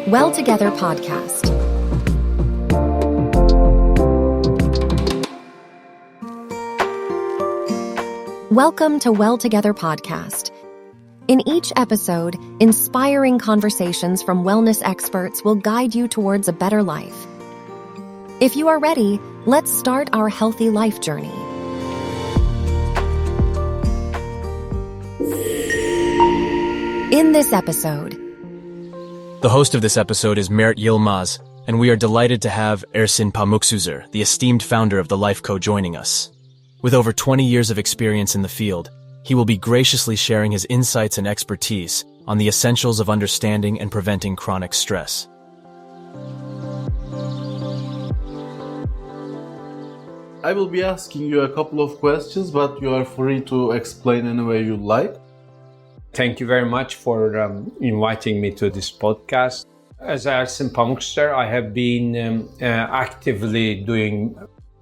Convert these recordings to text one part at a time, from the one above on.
Well Together podcast. Welcome to Well Together podcast. In each episode, inspiring conversations from wellness experts will guide you towards a better life. If you are ready, let's start our healthy life journey. In this episode, the host of this episode is Mert Yılmaz, and we are delighted to have Ersin Pamuksüzer, the esteemed founder of TheLifeCo, joining us. With over 20 years of experience in the field, he will be graciously sharing his insights and expertise on the essentials of understanding and preventing chronic stress. I will be asking you a couple of questions, but you are free to explain any way you like. Thank you very much for inviting me to this podcast. As Ersin Pamuksüzer, I have been actively doing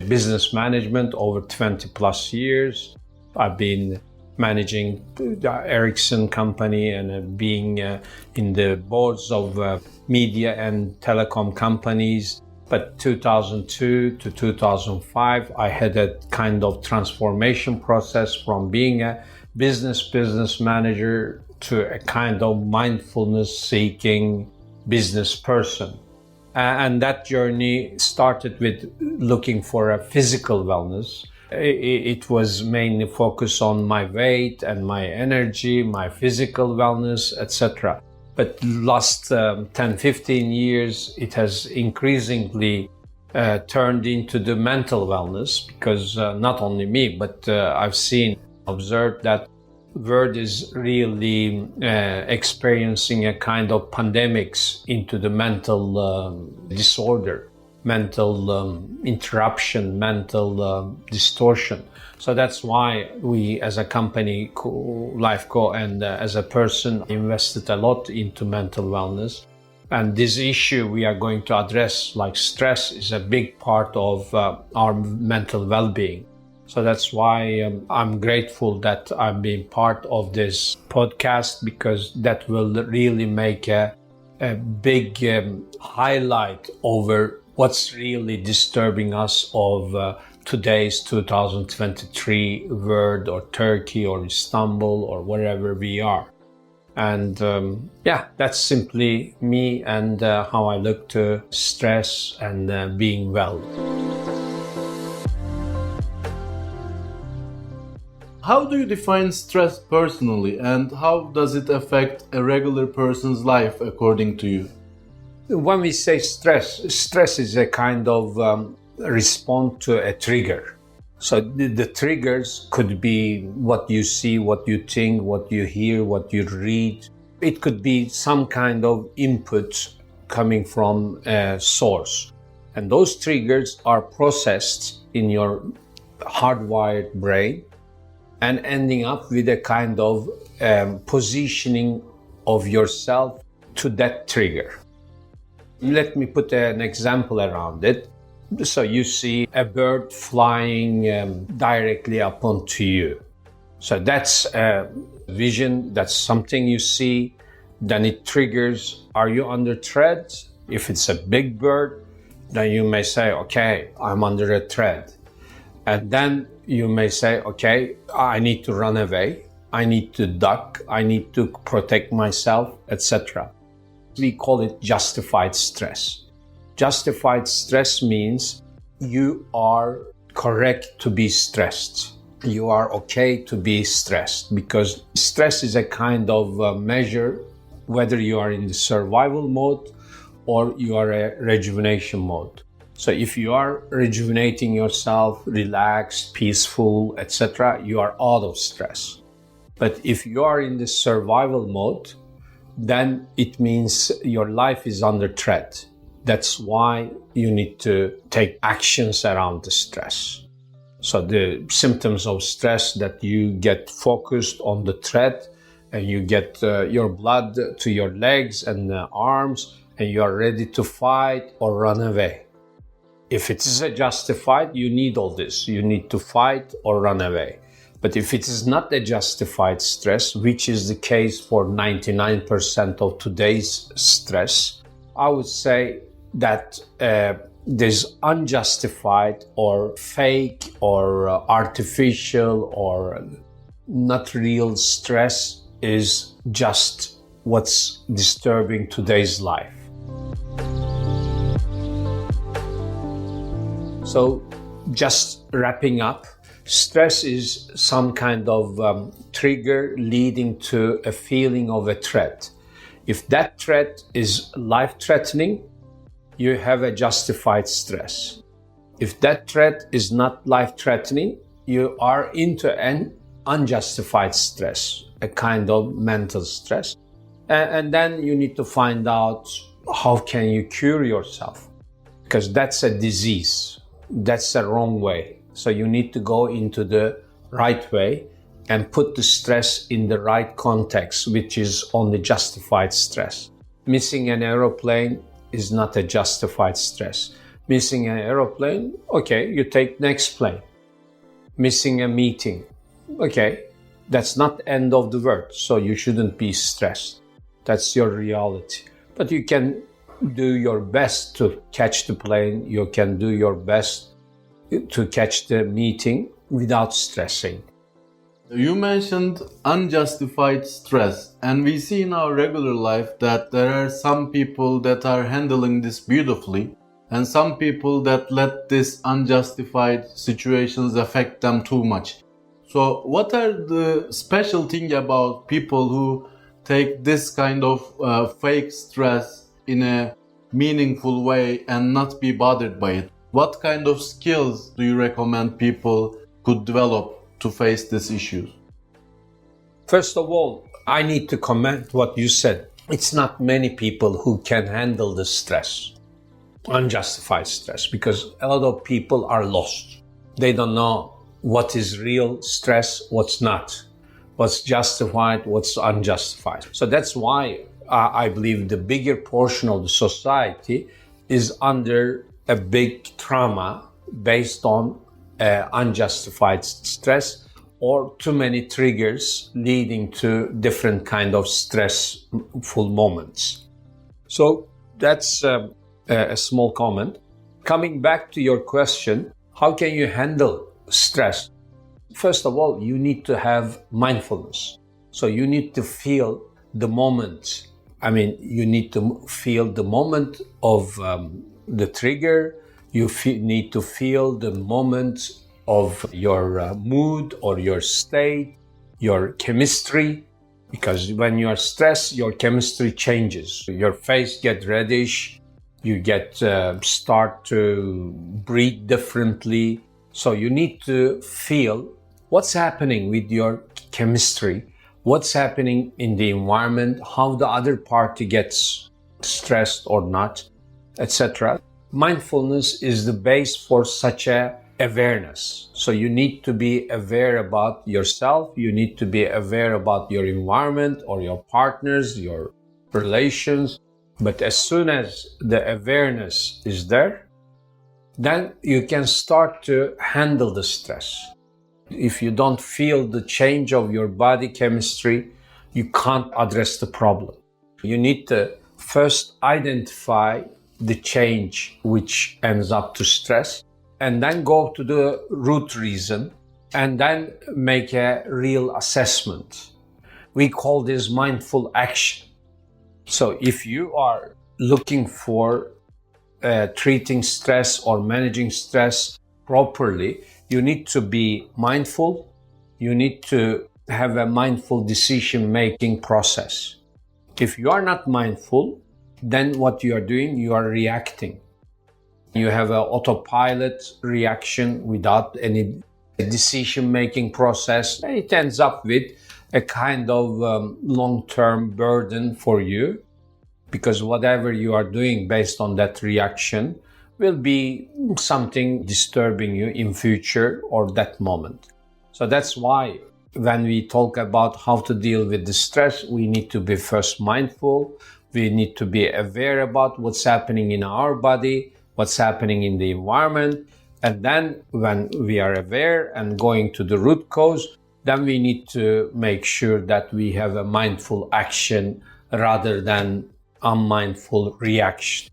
business management over 20 plus years. I've been managing the Ericsson company and being in the boards of media and telecom companies. But 2002 to 2005, I had a kind of transformation process from being a business manager to a kind of mindfulness-seeking business person. And that journey started with looking for a physical wellness. It was mainly focused on my weight and my energy, my physical wellness, etc. But last 10-15 years, it has increasingly turned into the mental wellness because not only me, but I've observed that world is really experiencing a kind of pandemics into the mental disorder, mental interruption, mental distortion. So that's why we as a company, TheLifeCo, and as a person invested a lot into mental wellness. And this issue we are going to address, like stress, is a big part of our mental well-being. So that's why I'm grateful that I'm being part of this podcast, because that will really make a big highlight over what's really disturbing us of today's 2023 world, or Turkey or Istanbul or wherever we are. And that's simply me and how I look to stress and being well. How do you define stress personally, and how does it affect a regular person's life according to you? When we say stress is a kind of response to a trigger. So the triggers could be what you see, what you think, what you hear, what you read. It could be some kind of input coming from a source. And those triggers are processed in your hardwired brain and ending up with a kind of positioning of yourself to that trigger. Let me put an example around it. So you see a bird flying directly up onto you. So that's a vision, that's something you see. Then it triggers, are you under threat? If it's a big bird, then you may say, okay, I'm under a threat. And then you may say, okay, I need to run away, I need to duck, I need to protect myself, etc. We call it justified stress. Justified stress means you are correct to be stressed. You are okay to be stressed, because stress is a kind of measure whether you are in the survival mode or you are a rejuvenation mode. So if you are rejuvenating yourself, relaxed, peaceful, etc., you are out of stress. But if you are in the survival mode, then it means your life is under threat. That's why you need to take actions around the stress. So the symptoms of stress, that you get focused on the threat and you get your blood to your legs and arms and you are ready to fight or run away. If it is justified, you need all this. You need to fight or run away. But if it is not a justified stress, which is the case for 99% of today's stress, I would say that this unjustified or fake or artificial or not real stress is just what's disturbing today's life. So just wrapping up, stress is some kind of trigger leading to a feeling of a threat. If that threat is life-threatening, you have a justified stress. If that threat is not life-threatening, you are into an unjustified stress, a kind of mental stress. And then you need to find out how can you cure yourself, because that's a disease. That's the wrong way. So you need to go into the right way and put the stress in the right context, which is only justified stress. Missing an aeroplane is not a justified stress. Missing an aeroplane, okay, you take next plane. Missing a meeting, okay, that's not the end of the world, so you shouldn't be stressed. That's your reality. But you can do your best to catch the plane. You can do your best to catch the meeting without stressing. You mentioned unjustified stress, and we see in our regular life that there are some people that are handling this beautifully, and some people that let these unjustified situations affect them too much. So what are the special thing about people who take this kind of fake stress in a meaningful way and not be bothered by it? What kind of skills do you recommend people could develop to face this issue? First of all, I need to comment what you said. It's not many people who can handle the stress, unjustified stress, because a lot of people are lost. They don't know what is real stress, what's not, what's justified, what's unjustified. So that's why I believe the bigger portion of the society is under a big trauma based on unjustified stress or too many triggers leading to different kind of stressful moments. So that's a small comment. Coming back to your question, how can you handle stress? First of all, you need to have mindfulness. So you need to feel the moment. You need to feel the moment of the trigger. You need to feel the moment of your mood or your state, your chemistry. Because when you are stressed, your chemistry changes. Your face gets reddish. You start to breathe differently. So you need to feel what's happening with your chemistry, what's happening in the environment, how the other party gets stressed or not, etc. Mindfulness is the base for such a awareness. So you need to be aware about yourself, you need to be aware about your environment or your partners, your relations. But as soon as the awareness is there, then you can start to handle the stress. If you don't feel the change of your body chemistry, you can't address the problem. You need to first identify the change which ends up to stress, and then go to the root reason, and then make a real assessment. We call this mindful action. So if you are looking for treating stress or managing stress properly, you need to be mindful. You need to have a mindful decision-making process. If you are not mindful, then what you are doing, you are reacting. You have an autopilot reaction without any decision-making process. It ends up with a kind of long-term burden for you, because whatever you are doing based on that reaction will be something disturbing you in future or that moment. So that's why when we talk about how to deal with the stress, we need to be first mindful. We need to be aware about what's happening in our body, what's happening in the environment. And then when we are aware and going to the root cause, then we need to make sure that we have a mindful action rather than unmindful reaction.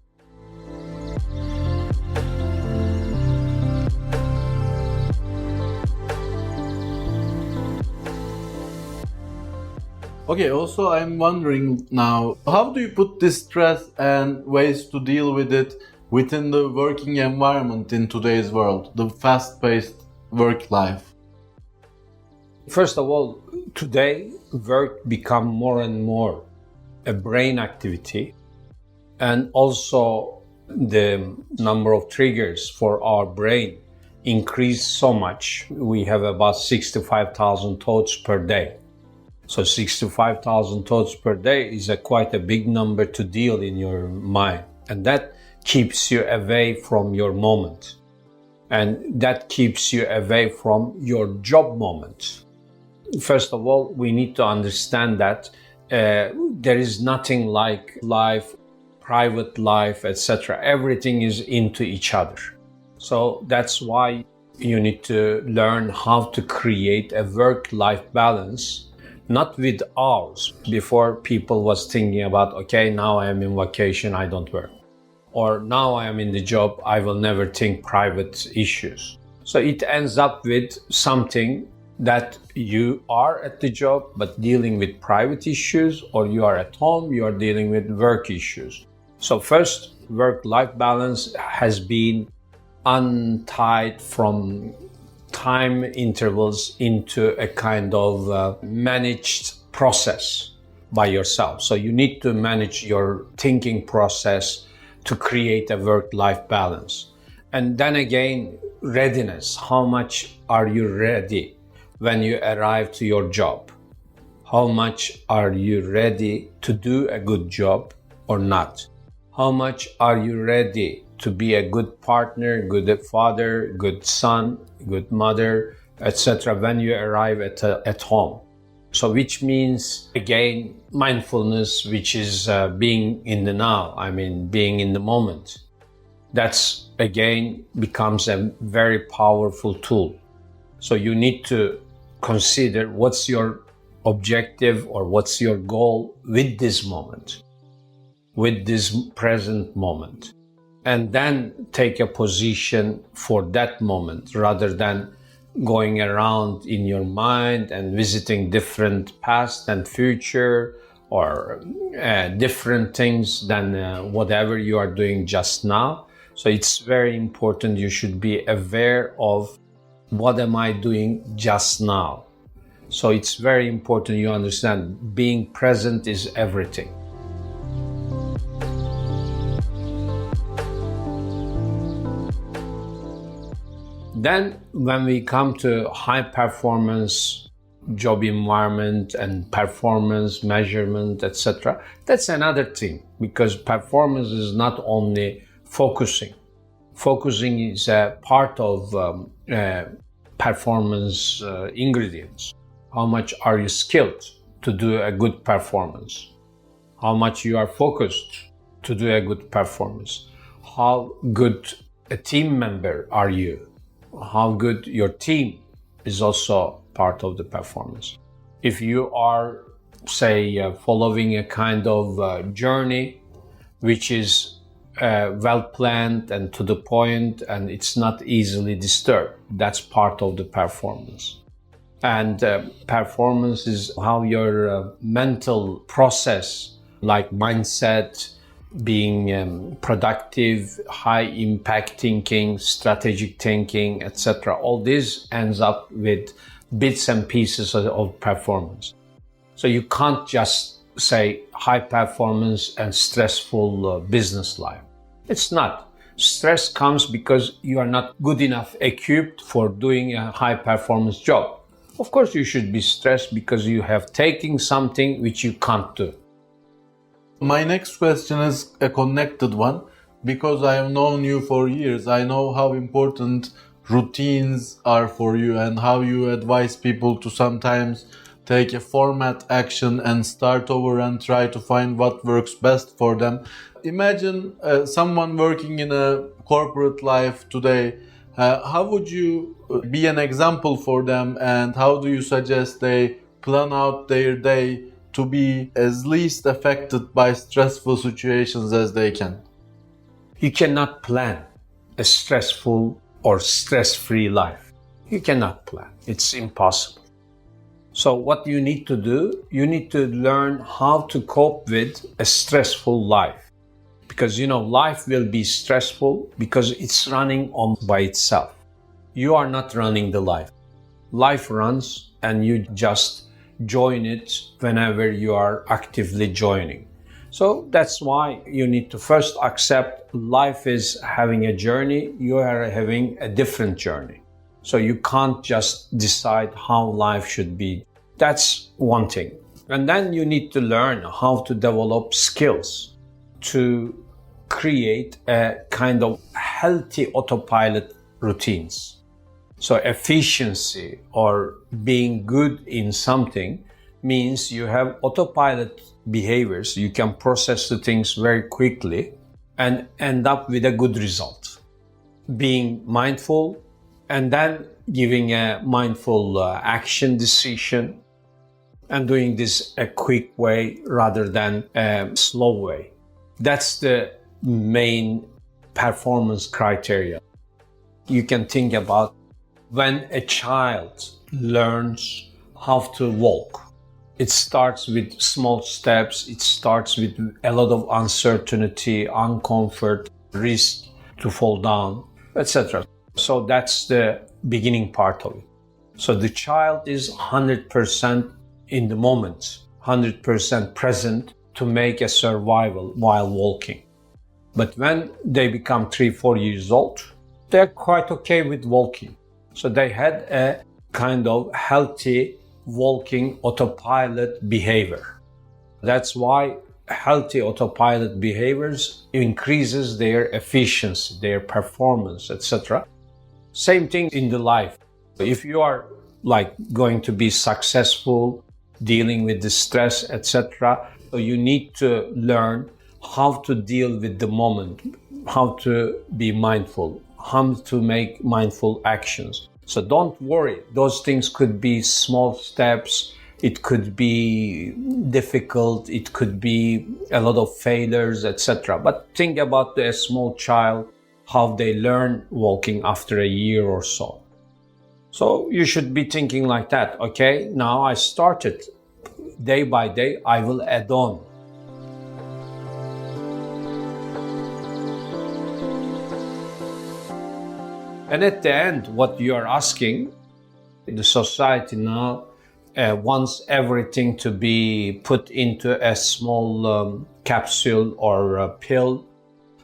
Okay, also I'm wondering now, how do you put this stress and ways to deal with it within the working environment in today's world, the fast-paced work life? First of all, today work become more and more a brain activity, and also the number of triggers for our brain increase so much. We have about 65,000 thoughts per day. So 65,000 thoughts per day is quite a big number to deal in your mind. And that keeps you away from your moment. And that keeps you away from your job moment. First of all, we need to understand that there is nothing like life, private life, etc. Everything is into each other. So that's why you need to learn how to create a work-life balance. Not with hours. Before, people was thinking about, okay, now I am in vacation, I don't work. Or now I am in the job, I will never think private issues. So it ends up with something that you are at the job, but dealing with private issues, or you are at home, you are dealing with work issues. So first, work-life balance has been untied from time intervals into a kind of managed process by yourself. So you need to manage your thinking process to create a work-life balance. And then again, readiness. How much are you ready when you arrive to your job? How much are you ready to do a good job or not? How much are you ready to be a good partner, good father, good son, good mother, etc. when you arrive at home? So which means, again, mindfulness, which is being in the now, being in the moment. That's, again, becomes a very powerful tool. So you need to consider what's your objective or what's your goal with this moment, with this present moment. And then take a position for that moment rather than going around in your mind and visiting different past and future or different things than whatever you are doing just now. So it's very important. You should be aware of what am I doing just now. So it's very important you understand being present is everything. Then when we come to high performance job environment and performance measurement, etc., that's another thing, because performance is not only focusing. Focusing is a part of performance ingredients. How much are you skilled to do a good performance? How much you are focused to do a good performance? How good a team member are you? How good your team is also part of the performance. If you are, say, following a kind of journey which is well planned and to the point and it's not easily disturbed, that's part of the performance. And performance is how your mental process, like mindset, being productive, high impact thinking, strategic thinking, etc. All this ends up with bits and pieces of performance. So you can't just say high performance and stressful business life. It's not. Stress comes because you are not good enough equipped for doing a high performance job. Of course you should be stressed because you have taken something which you can't do. My next question is a connected one. Because I have known you for years, I know how important routines are for you and how you advise people to sometimes take a format action and start over and try to find what works best for them. Imagine someone working in a corporate life today. How would you be an example for them, and how do you suggest they plan out their day to be as least affected by stressful situations as they can? You cannot plan a stressful or stress-free life. You cannot plan. It's impossible. So what you need to do, you need to learn how to cope with a stressful life. Because, life will be stressful because it's running on by itself. You are not running the life. Life runs and you just join it whenever you are actively joining. So that's why you need to first accept life is having a journey. You are having a different journey. So you can't just decide how life should be. That's one thing. And then you need to learn how to develop skills to create a kind of healthy autopilot routines. So efficiency or being good in something means you have autopilot behaviors. You can process the things very quickly and end up with a good result. Being mindful and then giving a mindful action decision and doing this a quick way rather than a slow way. That's the main performance criteria. You can think about when a child learns how to walk. It starts with small steps. It starts with a lot of uncertainty, uncomfort, risk to fall down, etc. So that's the beginning part of it. So the child is 100% in the moment, 100% present to make a survival while walking. But when they become 3-4 years old, they're quite okay with walking. So they had a kind of healthy walking autopilot behavior. That's why healthy autopilot behaviors increases their efficiency, their performance, etc. Same thing in the life. If you are going to be successful, dealing with the stress, etc., you need to learn how to deal with the moment, how to be mindful, how to make mindful actions. So don't worry, those things could be small steps, it could be difficult, it could be a lot of failures, etc. But think about a small child, how they learn walking after a year or so. So you should be thinking like that, okay, now I started. Day by day, I will add on. And at the end, what you are asking, the society now wants everything to be put into a small capsule or a pill.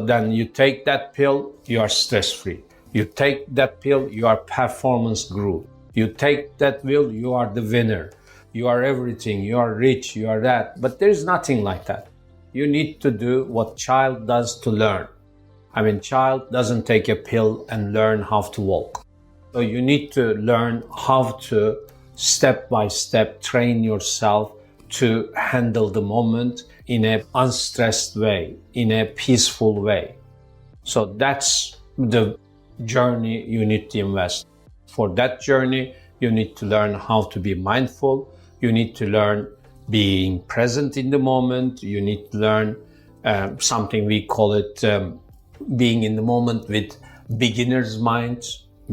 Then you take that pill, you are stress-free. You take that pill, you are performance guru. You take that pill, you are the winner. You are everything, you are rich, you are that. But there is nothing like that. You need to do what child does to learn. Child doesn't take a pill and learn how to walk. So you need to learn how to step by step train yourself to handle the moment in an unstressed way, in a peaceful way. So that's the journey you need to invest. For that journey, you need to learn how to be mindful. You need to learn being present in the moment. You need to learn something we call it being in the moment with beginner's mind,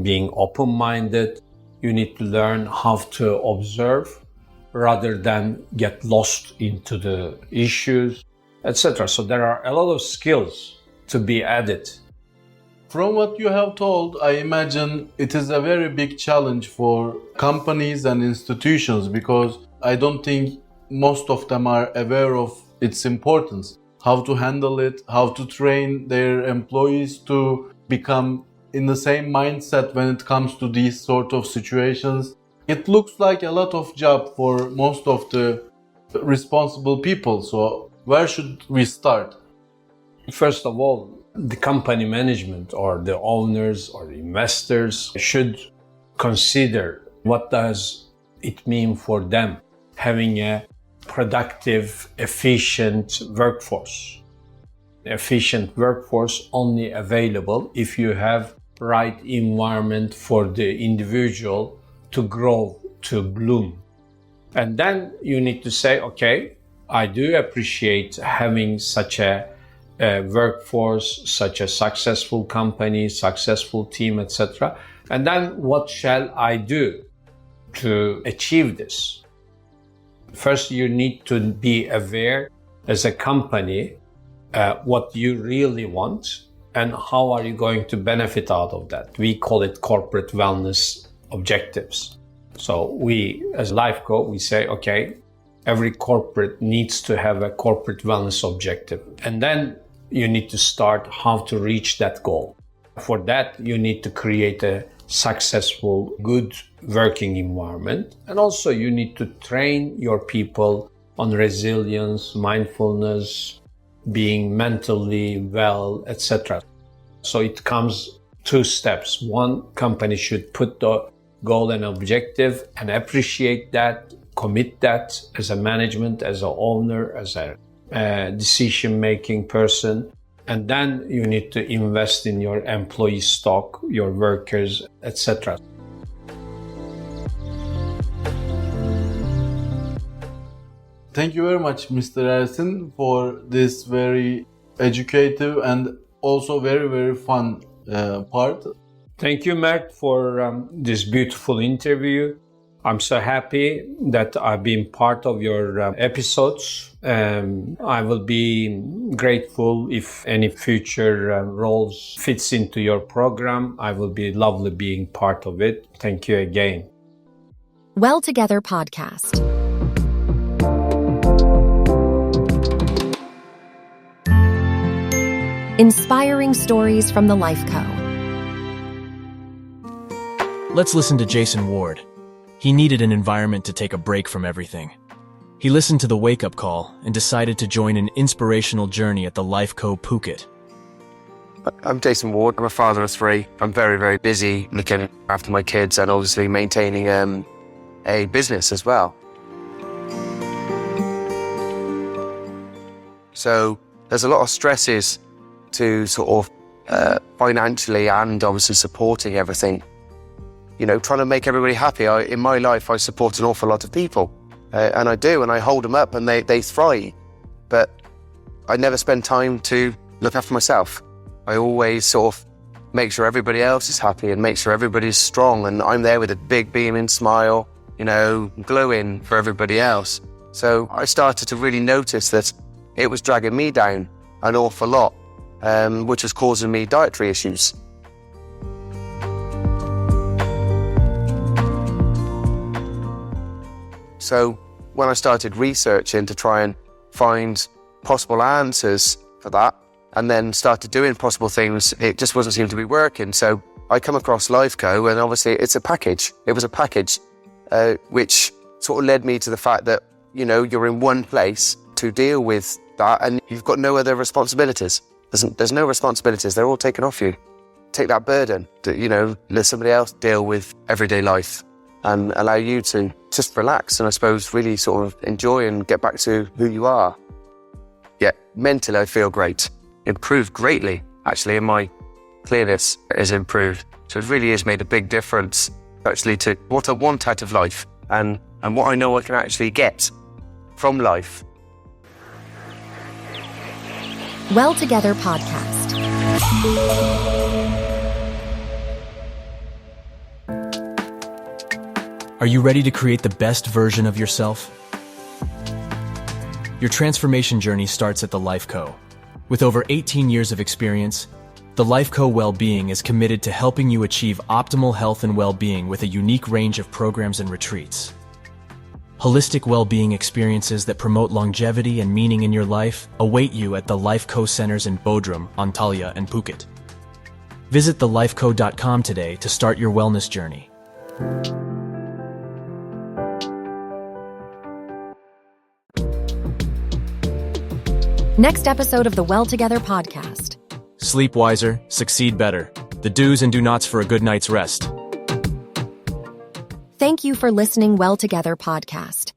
being open-minded. You need to learn how to observe rather than get lost into the issues, etc. So there are a lot of skills to be added. From what you have told, I imagine it is a very big challenge for companies and institutions because I don't think most of them are aware of its importance. How to handle it, how to train their employees to become in the same mindset when it comes to these sort of situations. It looks like a lot of job for most of the responsible people. So where should we start? First of all, the company management or the owners or the investors should consider what does it mean for them having a productive, efficient workforce. Efficient workforce only available if you have right environment for the individual to grow, to bloom. And then you need to say, okay, I do appreciate having such a workforce, such a successful company, successful team, etc. And then what shall I do to achieve this? First, you need to be aware as a company what you really want and how are you going to benefit out of that. We call it corporate wellness objectives. So we, as TheLifeCo, we say, okay, every corporate needs to have a corporate wellness objective. And then you need to start how to reach that goal. For that, you need to create a successful, good working environment. And also you need to train your people on resilience, mindfulness, being mentally well, etc. So it comes 2 steps. One, company should put the goal and objective and appreciate that, commit that as a management, as an owner, as a decision-making person. And then you need to invest in your employee stock, your workers, etc. Thank you very much, Mr. Ersin, for this very educative and also very, very fun part. Thank you, Mert, for this beautiful interview. I'm so happy that I've been part of your episodes. I will be grateful if any future roles fits into your program. I will be lovely being part of it. Thank you again. Well Together Podcast. Inspiring stories from the TheLifeCo. Let's listen to Jason Ward. He needed an environment to take a break from everything. He listened to the wake-up call and decided to join an inspirational journey at TheLifeCo Phuket. I'm Jason Ward. I'm a father of 3. I'm very, very busy looking after my kids and obviously maintaining a business as well. So there's a lot of stresses to sort of financially and obviously supporting everything. You know, trying to make everybody happy. In my life, I support an awful lot of people. And I do, and I hold them up and they thrive. But I never spend time to look after myself. I always sort of make sure everybody else is happy and make sure everybody's strong. And I'm there with a big beaming smile, you know, glowing for everybody else. So I started to really notice that it was dragging me down an awful lot, which was causing me dietary issues. So when I started researching to try and find possible answers for that, and then started doing possible things, it just wasn't seeming to be working. So I come across TheLifeCo, and obviously it's a package. It was a package, which sort of led me to the fact that, you know, you're in one place to deal with that, and you've got no other responsibilities. There's no responsibilities. They're all taken off you. Take that burden, to, you know, let somebody else deal with everyday life and allow you to just relax and I suppose really sort of enjoy and get back to who you are. Yeah, mentally I feel great. Improved greatly, actually, and my clearness is improved. So it really has made a big difference actually to what I want out of life and what I know I can actually get from life. Well Together Podcast. Are you ready to create the best version of yourself? Your transformation journey starts at TheLifeCo. With over 18 years of experience, TheLifeCo Wellbeing is committed to helping you achieve optimal health and well-being with a unique range of programs and retreats. Holistic well-being experiences that promote longevity and meaning in your life await you at TheLifeCo centers in Bodrum, Antalya, and Phuket. Visit thelifeco.com today to start your wellness journey. Next episode of the Well Together Podcast. Sleep wiser, succeed better. The do's and do nots for a good night's rest. Thank you for listening Well Together Podcast.